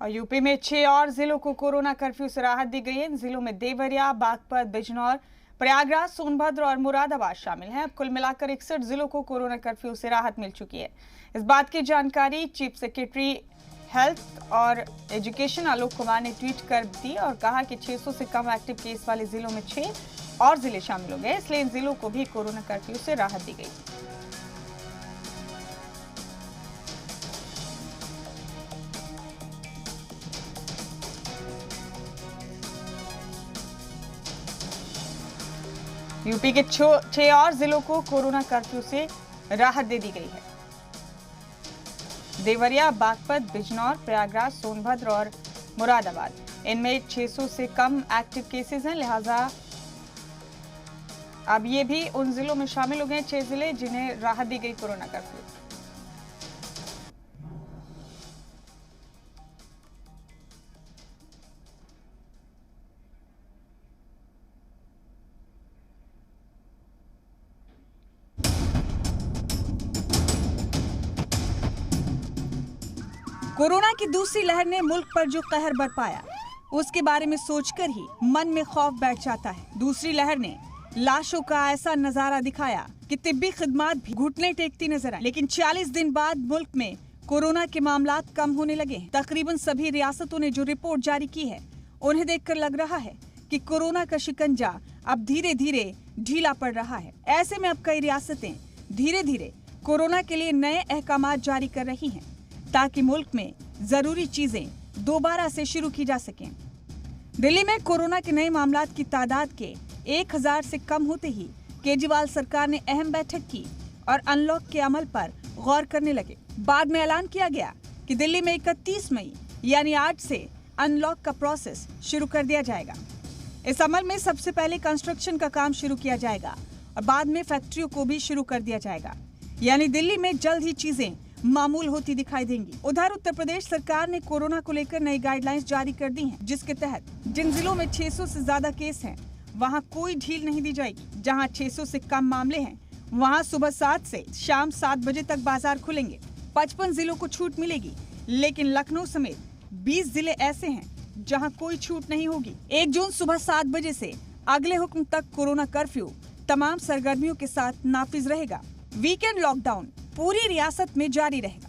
और यूपी में 6 और जिलों को कोरोना कर्फ्यू से राहत दी गई है। इन जिलों में देवरिया, बागपत, बिजनौर, प्रयागराज, सोनभद्र और मुरादाबाद शामिल हैं। अब कुल मिलाकर 61 जिलों को कोरोना कर्फ्यू से राहत मिल चुकी है। इस बात की जानकारी चीफ सेक्रेटरी हेल्थ और एजुकेशन आलोक कुमार ने ट्वीट कर दी और कहा कि 600 से कम एक्टिव केस वाले जिलों में 6 और जिले शामिल हो गए, इसलिए इन जिलों को भी कोरोना कर्फ्यू से राहत दी गई। यूपी के 6 और जिलों को कोरोना कर्फ्यू से राहत दे दी गई है। देवरिया, बागपत, बिजनौर, प्रयागराज, सोनभद्र और मुरादाबाद। इनमें 600 से कम एक्टिव केसेस हैं, लिहाजा अब ये भी उन जिलों में शामिल हो गए 6 जिले जिन्हें राहत दी गई कोरोना कर्फ्यू। कोरोना की दूसरी लहर ने मुल्क पर जो कहर बरपाया, उसके बारे में सोचकर ही मन में खौफ बैठ जाता है। दूसरी लहर ने लाशों का ऐसा नजारा दिखाया कि तिब्बी खिदमात भी घुटने टेकती नजर आई। लेकिन 40 दिन बाद मुल्क में कोरोना के मामलात कम होने लगे हैं। तकरीबन सभी रियासतों ने जो रिपोर्ट जारी की है, उन्हें देखकर लग रहा है कि कोरोना का शिकंजा अब धीरे धीरे ढीला पड़ रहा है। ऐसे में अब कई रियासतें धीरे धीरे कोरोना के लिए नए अहकामात जारी कर रही हैं, ताकि मुल्क में जरूरी चीजें दोबारा से शुरू की जा सकें। दिल्ली में कोरोना के नए मामलात की तादाद के 1000 से कम होते ही केजरीवाल सरकार ने अहम बैठक की और अनलॉक के अमल पर गौर करने लगे। बाद में ऐलान किया गया कि दिल्ली में 31 मई यानी आज से अनलॉक का प्रोसेस शुरू कर दिया जाएगा। इस अमल में सबसे पहले कंस्ट्रक्शन का काम शुरू किया जाएगा और बाद में फैक्ट्रियों को भी शुरू कर दिया जाएगा। यानी दिल्ली में जल्द ही चीजें मामूल होती दिखाई देंगी। उधर उत्तर प्रदेश सरकार ने कोरोना को लेकर नई गाइडलाइंस जारी कर दी हैं, जिसके तहत जिन जिलों में 600 से ज्यादा केस हैं, वहां कोई ढील नहीं दी जाएगी। जहां 600 से कम मामले हैं, वहां सुबह 7 से शाम 7 बजे तक बाजार खुलेंगे। 55 जिलों को छूट मिलेगी, लेकिन लखनऊ समेत 20 जिले ऐसे हैं जहां कोई छूट नहीं होगी। 1 जून सुबह 7 बजे से अगले हुक्म तक कोरोना कर्फ्यू तमाम सरगर्मियों के साथ नाफिज रहेगा। वीकेंड लॉकडाउन पूरी रियासत में जारी रहेगा।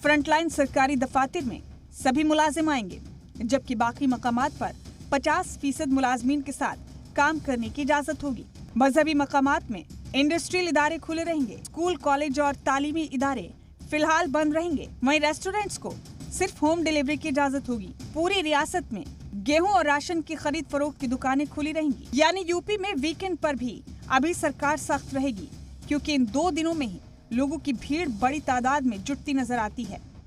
फ्रंटलाइन सरकारी दफातर में सभी मुलाजिम आएंगे, जबकि बाकी मकामात पर 50% मुलाजमीन के साथ काम करने की इजाजत होगी। मजहबी मकामात में इंडस्ट्रियल इदारे खुले रहेंगे। स्कूल, कॉलेज और तालीमी इदारे फिलहाल बंद रहेंगे। वहीं रेस्टोरेंट्स को सिर्फ होम डिलीवरी की इजाजत होगी। पूरी रियासत में गेहूं और राशन की खरीद फरोख्त की दुकानें खुली रहेंगी। यानी यूपी में वीकेंड पर भी अभी सरकार सख्त रहेगी, क्योंकि इन 2 दिनों में ही लोगों की भीड़ बड़ी तादाद में जुटती नजर आती है।